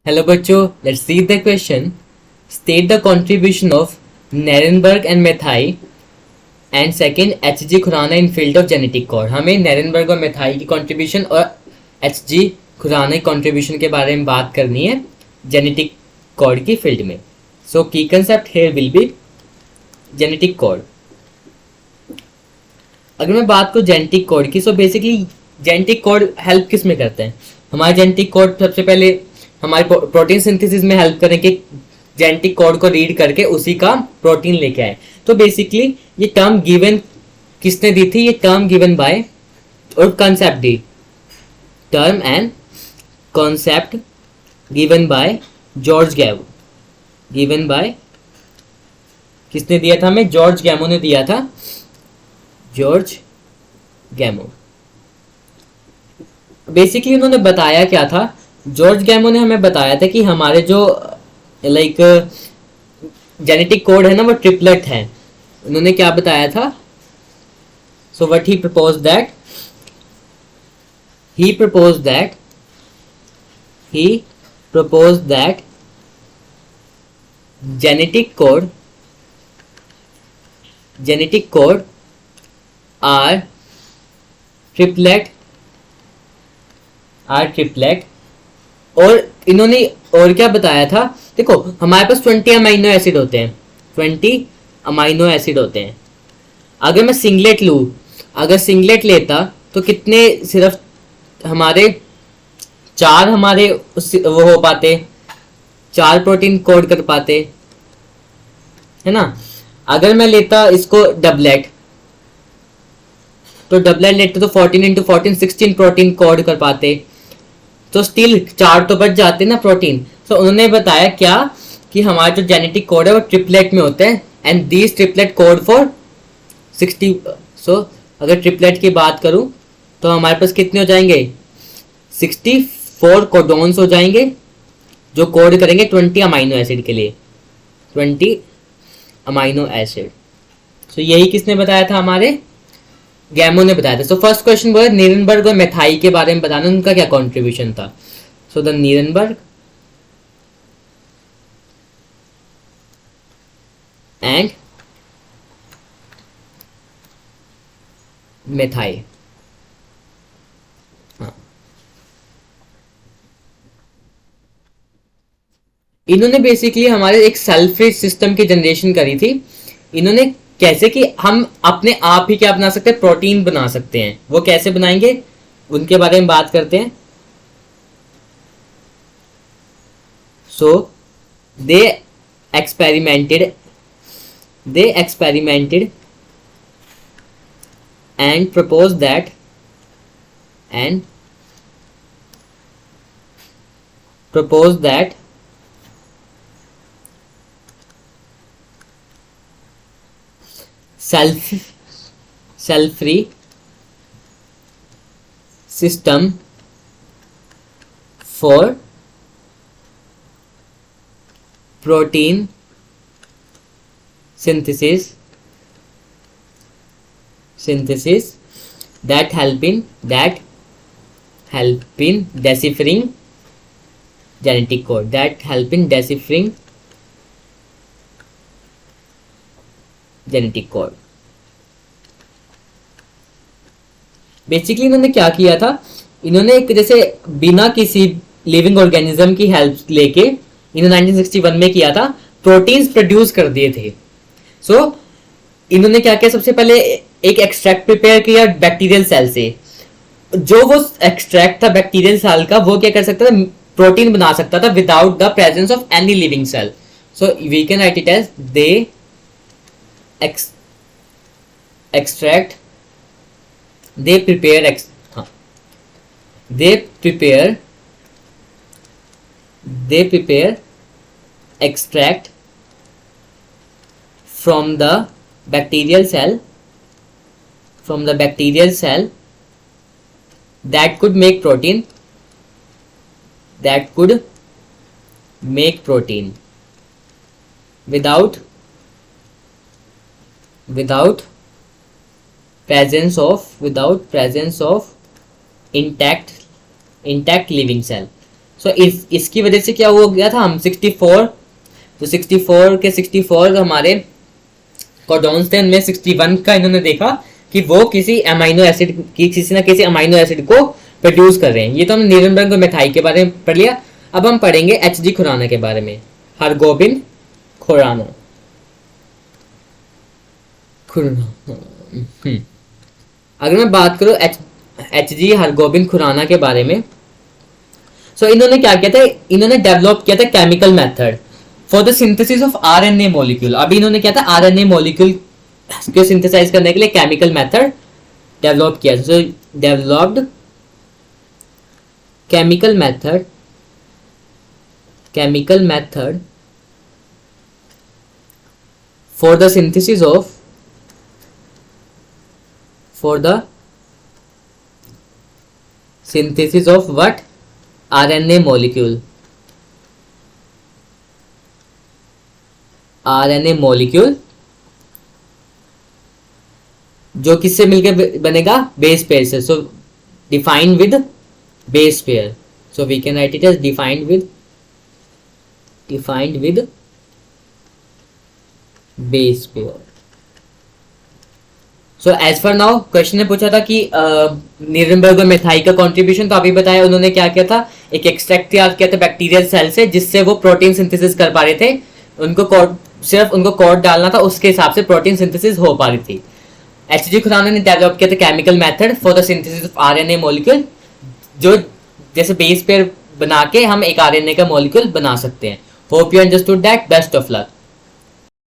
Hello बच्चों, let's see the question. State the contribution of Nirenberg and Mathai and second H.G. Khurana in field of genetic code. हमें Nirenberg और Mathai की contribution और H.G. Khurana की contribution के बारे में बात करनी है genetic code की field में. So key concept here will be genetic code. अगर मैं बात करूँ जेनेटिक कोड की, so basically genetic code help किस में करते हैं? हमारे जेनेटिक कोड सबसे पहले हमारे प्रोटीन सिंथेसिस में हेल्प करें कि जेनेटिक कोड को रीड करके उसी का प्रोटीन लेके आए. तो बेसिकली ये टर्म गिवन किसने दी थी? ये टर्म गिवन बाय और concept the, term and concept given by George गैमो. Given by किसने दिया था? हमें जॉर्ज गैमो ने दिया था. जॉर्ज गैमो. बेसिकली उन्होंने बताया क्या था? जॉर्ज गैमो ने हमें बताया था कि हमारे जो लाइक जेनेटिक कोड है ना, वो ट्रिपलेट है. उन्होंने क्या बताया था? So what he propose that genetic code are triplet. और इन्होंने और क्या बताया था? देखो हमारे पास 20 अमाइनो एसिड होते हैं. 20 अमाइनो एसिड होते हैं. अगर मैं सिंगलेट लूँ, अगर सिंगलेट लेता तो कितने? सिर्फ हमारे 4 हमारे वो हो पाते, 4 प्रोटीन कोड कर पाते, है ना. अगर मैं लेता इसको डबलेट, तो डबलेट लेते तो 14 इंटू 14 16 प्रोटीन कोड कर पाते. तो स्टिल 4 तो बच जाते ना प्रोटीन. तो उन्होंने बताया क्या कि हमारा जो जेनेटिक कोड है वो ट्रिपलेट में होते हैं and these triplet code for 60. सो अगर ट्रिपलेट की बात करूं तो हमारे पास कितने हो जाएंगे? 64 कोडोन्स हो जाएंगे जो कोड करेंगे 20 अमाइनो एसिड के लिए. 20 अमाइनो एसिड. सो यही किसने बताया था? हमारे गैमो ने बताया था. सो फर्स्ट क्वेश्चन बोला नीरनबर्ग और मेथाई के बारे में बताना, उनका क्या कंट्रीब्यूशन था. So the Nirenberg and Matthaei. हाँ, इन्होंने बेसिकली हमारे एक सेल्फ फ्री सिस्टम की जनरेशन करी थी. इन्होंने कैसे कि हम अपने आप ही क्या बना सकते हैं? प्रोटीन बना सकते हैं. वो कैसे बनाएंगे उनके बारे में बात करते हैं. So they experimented and propose that cell-free system for protein synthesis that help in deciphering genetic code. Basically इन्होंने क्या किया था? इन्होंने एक जैसे बिना किसी लिविंग ऑर्गेनिज्म की हेल्प लेके इन्होंने 1961 में किया था, प्रोटीन्स प्रोड्यूस कर दिए थे. सो इन्होंने क्या किया? सबसे पहले एक एक्सट्रैक्ट प्रिपेयर किया बैक्टीरियल सेल से. जो वो एक्सट्रैक्ट था बैक्टीरियल सेल का, वो क्या कर सकता था? प्रोटीन बना सकता था without the presence of any living cell. So we can write it as they extract they prepare extract from the bacterial cell that could make protein without presence of intact living cell. सो इसकी वजह से क्या हो गया था, हम 64, तो 64 के 64 हमारे कोडॉन्स थे, उनमें 61 का इन्होंने देखा कि वो किसी अमाइनो एसिड की, किसी ना किसी अमाइनो एसिड को प्रोड्यूस कर रहे हैं। ये तो हमने नीरेनबर्ग और मिथाई के बारे में पढ़ लिया। अब हम पढ़ेंगे एच जी खुराना के बारे में, हरगोबिन खुराना। अगर मैं बात करूं एच जी हरगोबिन खुराना के बारे में, सो इन्होंने क्या किया था, इन्होंने डेवलप किया था chemical method for the synthesis of RNA molecule. अभी इन्होंने क्या था, आरएनए मॉलिक्यूल को सिंथेसाइज करने के लिए केमिकल मेथड डेवलप किया। So developed chemical method for the synthesis of what? RNA molecule जो किससे मिलकर बनेगा, बेस पेयर से। So defined with base pair, so we can write it as defined with base pair. So as for now question ने पूछा था कि Nirenberg और मिथाई का कंट्रीब्यूशन, तो अभी बताया उन्होंने क्या किया था, एक एक्सट्रैक्ट तैयार किया था बैक्टीरियल सेल से, जिससे वो प्रोटीन सिंथेसिस कर पा रहे थे। सिर्फ उनको कोड डालना था, उसके हिसाब से प्रोटीन सिंथेसिस हो पा रही थी। एच जी खुराना ने डेवलप किया था chemical method for the synthesis of RNA molecule, जो जैसे बेस पेयर बना के हम एक आरएनए का मॉलिक्यूल बना सकते हैं। Hope you understood that. Best of luck.